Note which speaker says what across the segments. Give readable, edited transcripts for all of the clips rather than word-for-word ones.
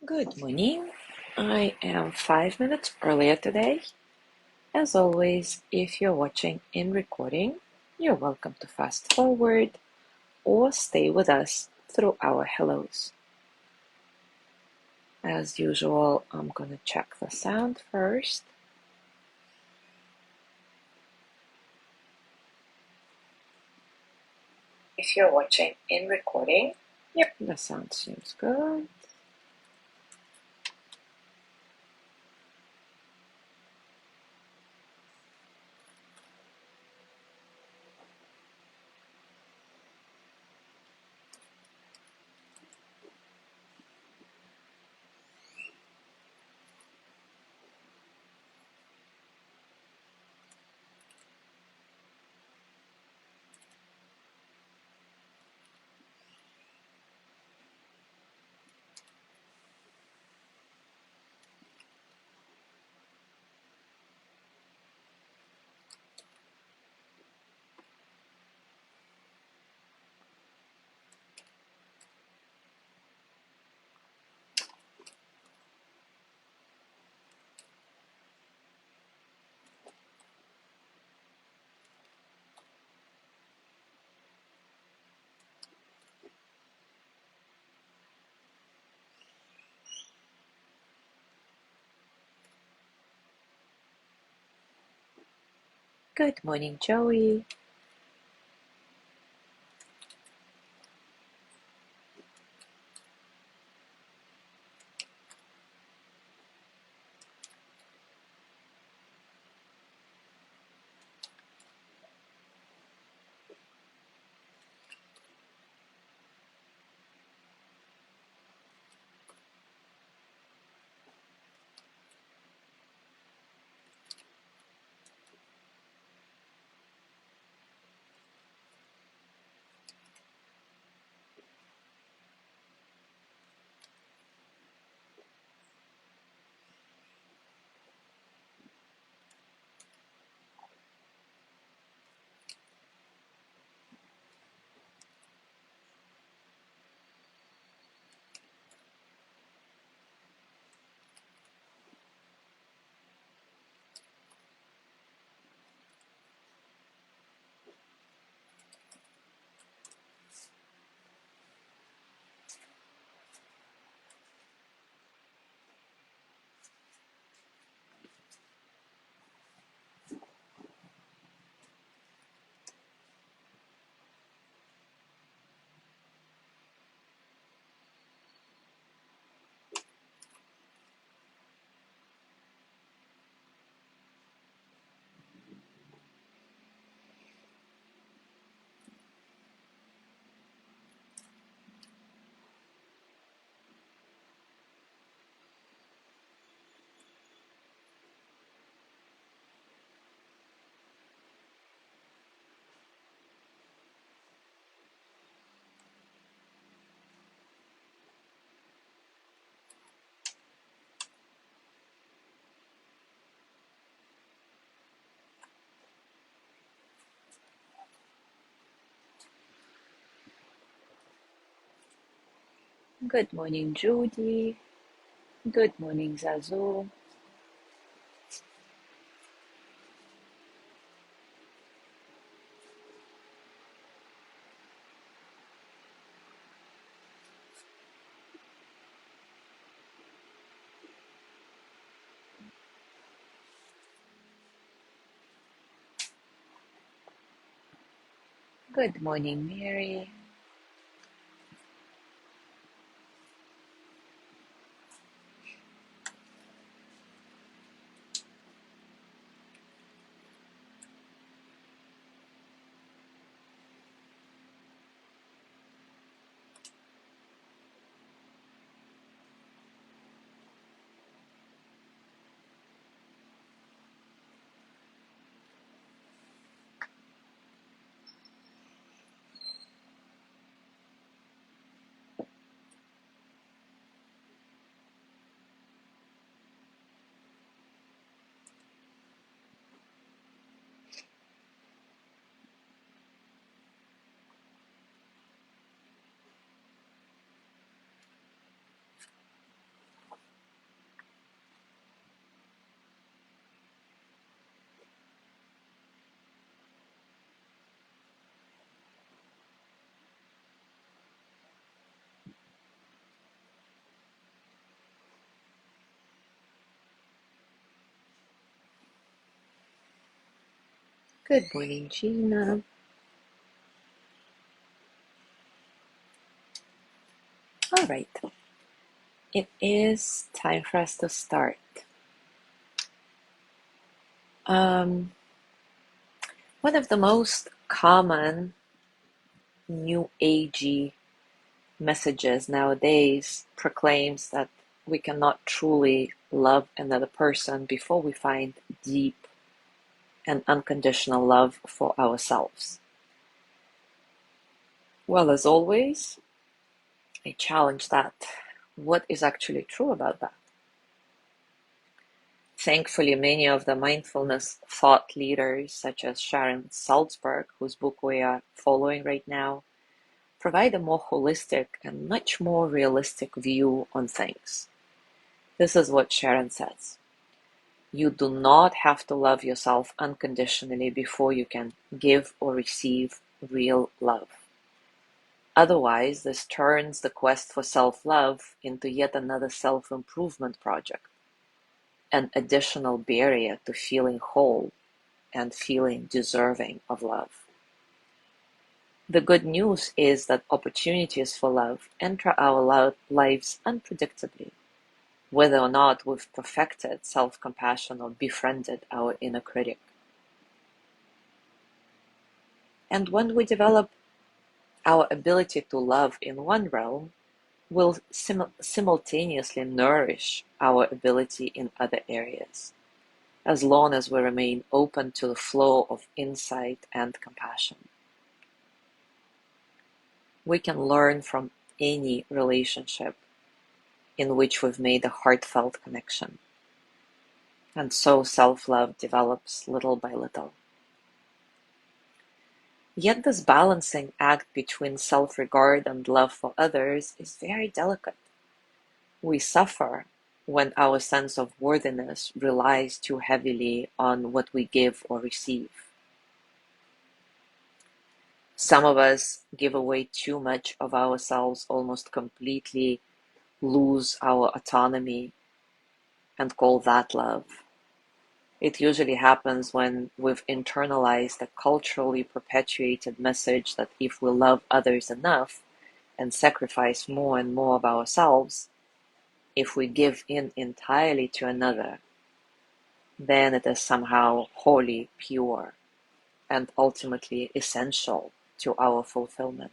Speaker 1: Good morning. I am 5 minutes earlier today. As always, if you're watching in recording, you're welcome to fast forward or stay with us through our hellos. As usual, I'm gonna check the sound first. If you're watching in recording, yep, the sound seems good. Good morning, Joey. Good morning, Judy. Good morning, Zazu. Good morning, Mary. Good morning, Gina. All right, it is time for us to start. One of the most common new agey messages nowadays proclaims that we cannot truly love another person before we find deep and unconditional love for ourselves. Well, as always, I challenge that. What is actually true about that? Thankfully, many of the mindfulness thought leaders, such as Sharon Salzberg, whose book we are following right now, provide a more holistic and much more realistic view on things. This is what Sharon says. You do not have to love yourself unconditionally before you can give or receive real love. Otherwise, this turns the quest for self-love into yet another self-improvement project, an additional barrier to feeling whole and feeling deserving of love. The good news is that opportunities for love enter our lives unpredictably, whether or not we've perfected self-compassion or befriended our inner critic. And when we develop our ability to love in one realm, we'll simultaneously nourish our ability in other areas, as long as we remain open to the flow of insight and compassion. We can learn from any relationship in which we've made a heartfelt connection. And so self-love develops little by little. Yet this balancing act between self-regard and love for others is very delicate. We suffer when our sense of worthiness relies too heavily on what we give or receive. Some of us give away too much of ourselves, almost completely lose our autonomy, and call that love. It usually happens when we've internalized a culturally perpetuated message that if we love others enough and sacrifice more and more of ourselves, if we give in entirely to another, then it is somehow wholly pure and ultimately essential to our fulfillment.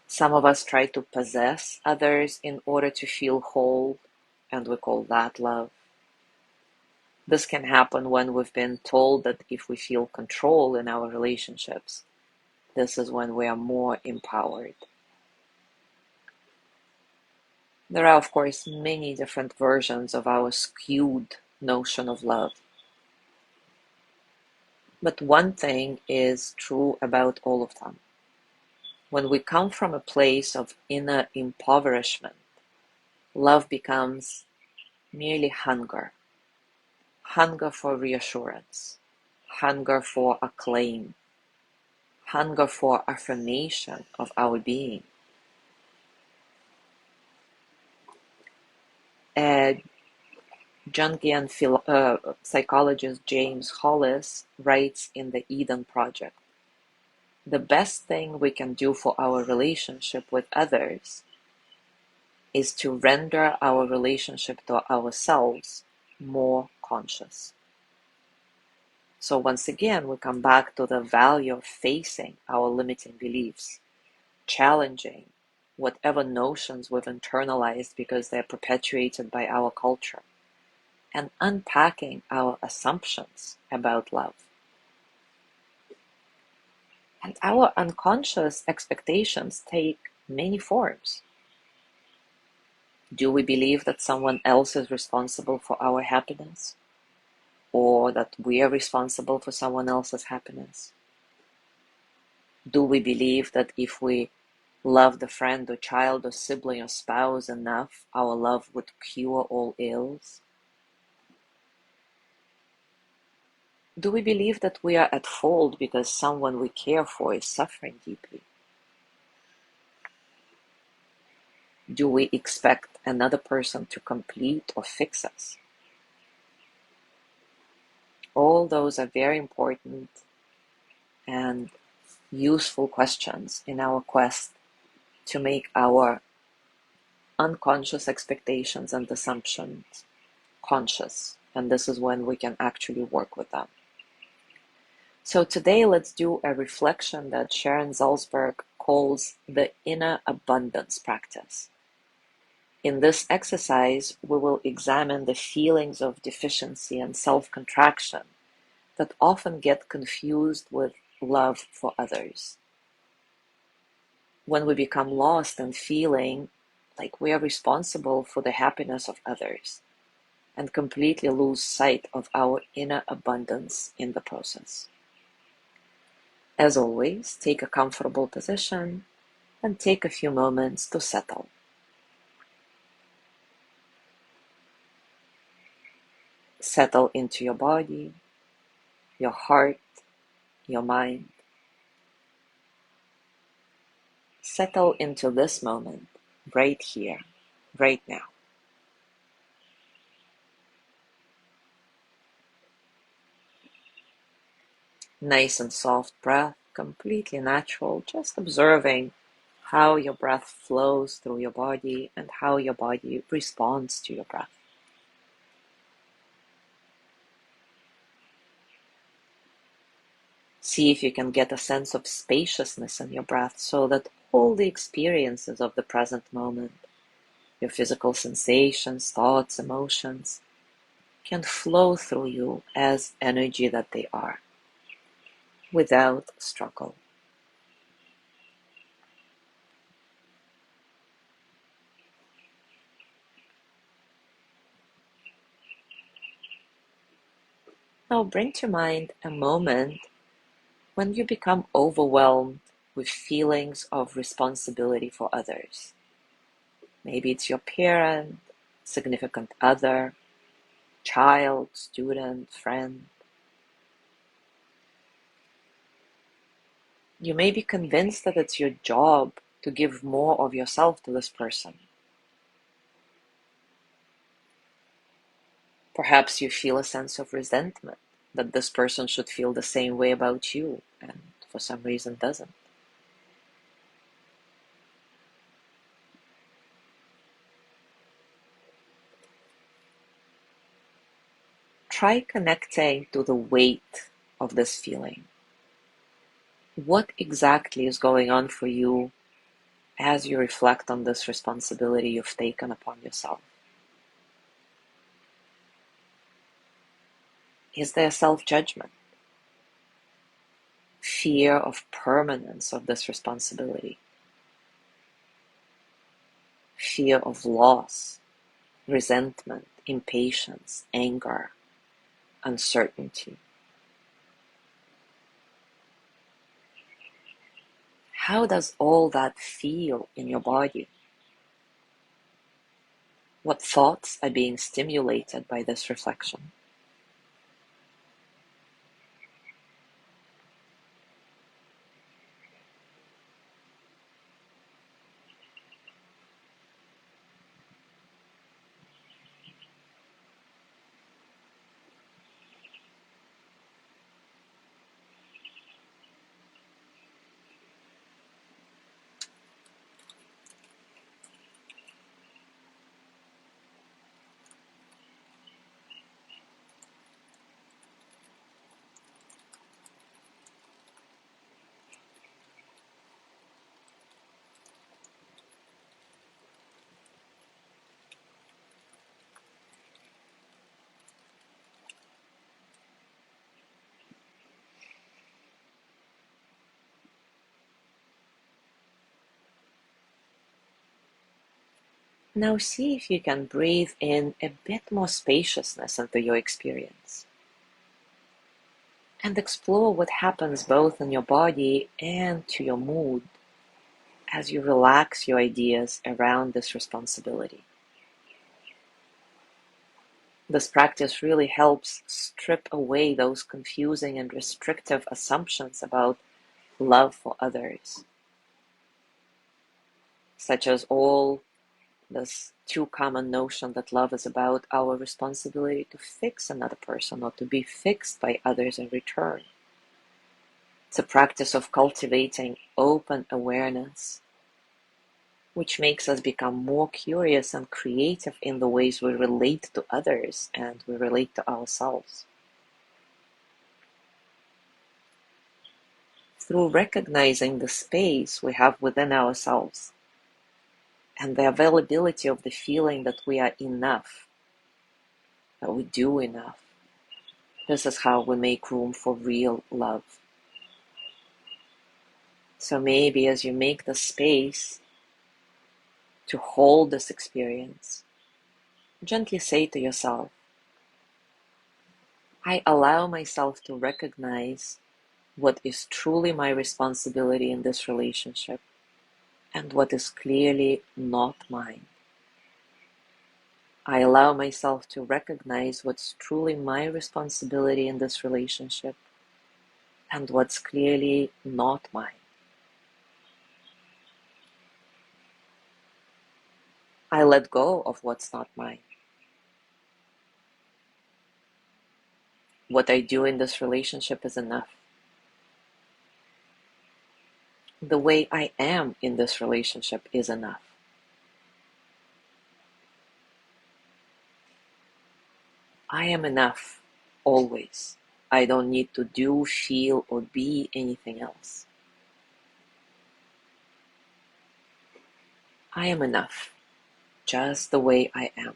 Speaker 1: Some of us try to possess others in order to feel whole, and we call that love. This can happen when we've been told that if we feel control in our relationships, this is when we are more empowered. There are, of course, many different versions of our skewed notion of love. But one thing is true about all of them. When we come from a place of inner impoverishment, love becomes merely hunger. Hunger for reassurance, hunger for acclaim, hunger for affirmation of our being. Jungian psychologist James Hollis writes in the Eden Project, the best thing we can do for our relationship with others is to render our relationship to ourselves more conscious. So once again, we come back to the value of facing our limiting beliefs, challenging whatever notions we've internalized because they're perpetuated by our culture, and unpacking our assumptions about love. And our unconscious expectations take many forms. Do we believe that someone else is responsible for our happiness? Or that we are responsible for someone else's happiness? Do we believe that if we love a friend or child or sibling or spouse enough, our love would cure all ills? Do we believe that we are at fault because someone we care for is suffering deeply? Do we expect another person to complete or fix us? All those are very important and useful questions in our quest to make our unconscious expectations and assumptions conscious. And this is when we can actually work with them. So today, let's do a reflection that Sharon Salzberg calls the inner abundance practice. In this exercise, we will examine the feelings of deficiency and self-contraction that often get confused with love for others. When we become lost in feeling like we are responsible for the happiness of others and completely lose sight of our inner abundance in the process. As always, take a comfortable position and take a few moments to settle. Settle into your body, your heart, your mind. Settle into this moment, right here, right now. Nice and soft breath, completely natural, just observing how your breath flows through your body and how your body responds to your breath. See if you can get a sense of spaciousness in your breath so that all the experiences of the present moment, your physical sensations, thoughts, emotions, can flow through you as energy that they are, without struggle. Now bring to mind a moment when you become overwhelmed with feelings of responsibility for others. Maybe it's your parent, significant other, child, student, friend. You may be convinced that it's your job to give more of yourself to this person. Perhaps you feel a sense of resentment that this person should feel the same way about you and for some reason doesn't. Try connecting to the weight of this feeling. What exactly is going on for you as you reflect on this responsibility you've taken upon yourself? Is there self-judgment, fear of permanence of this responsibility, fear of loss, resentment, impatience, anger, uncertainty? How does all that feel in your body? What thoughts are being stimulated by this reflection? Now see if you can breathe in a bit more spaciousness into your experience and explore what happens both in your body and to your mood as you relax your ideas around this responsibility. This practice really helps strip away those confusing and restrictive assumptions about love for others, such as all this too common notion that love is about our responsibility to fix another person or to be fixed by others in return. It's a practice of cultivating open awareness, which makes us become more curious and creative in the ways we relate to others and we relate to ourselves. Through recognizing the space we have within ourselves and the availability of the feeling that we are enough, that we do enough, this is how we make room for real love. So maybe as you make the space to hold this experience, gently say to yourself, I allow myself to recognize what is truly my responsibility in this relationship and what is clearly not mine. I allow myself to recognize what's truly my responsibility in this relationship and what's clearly not mine. I let go of what's not mine. What I do in this relationship is enough. The way I am in this relationship is enough. I am enough, always. I don't need to do, feel, or be anything else. I am enough, just the way I am.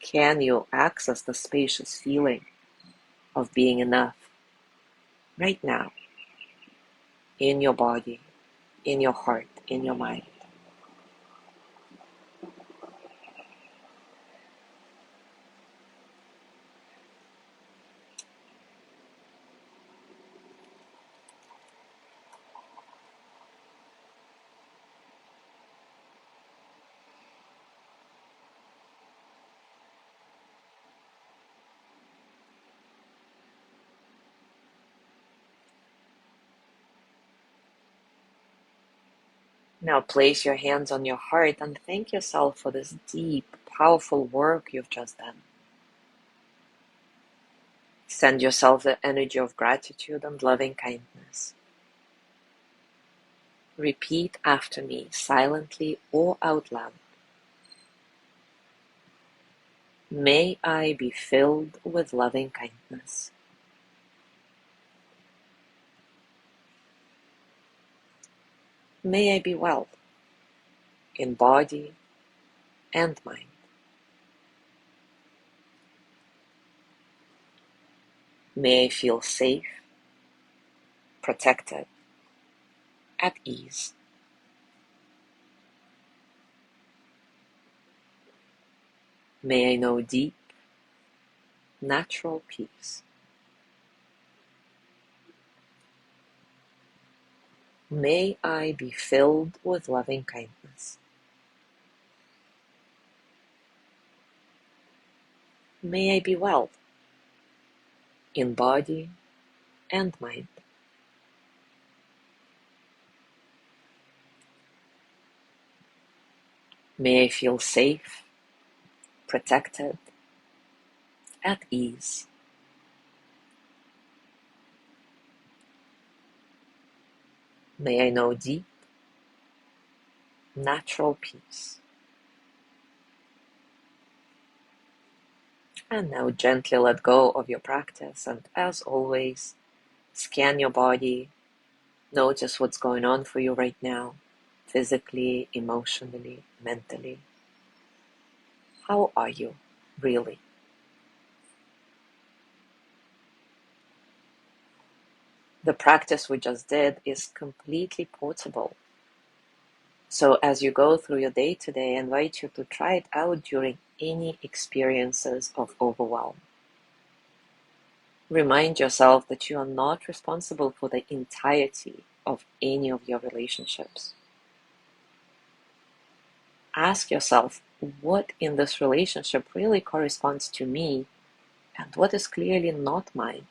Speaker 1: Can you access the spacious feeling of being enough right now, in your body, in your heart, in your mind? Now place your hands on your heart and thank yourself for this deep, powerful work you've just done. Send yourself the energy of gratitude and loving kindness. Repeat after me, silently or out loud. May I be filled with loving kindness. May I be well, in body and mind. May I feel safe, protected, at ease. May I know deep, natural peace. May I be filled with loving kindness. May I be well, in body and mind. May I feel safe, protected, at ease. May I know deep, natural peace. And now gently let go of your practice, and as always, scan your body, notice what's going on for you right now, physically, emotionally, mentally. How are you, really? The practice we just did is completely portable. So as you go through your day today, I invite you to try it out during any experiences of overwhelm. Remind yourself that you are not responsible for the entirety of any of your relationships. Ask yourself, what in this relationship really corresponds to me and what is clearly not mine?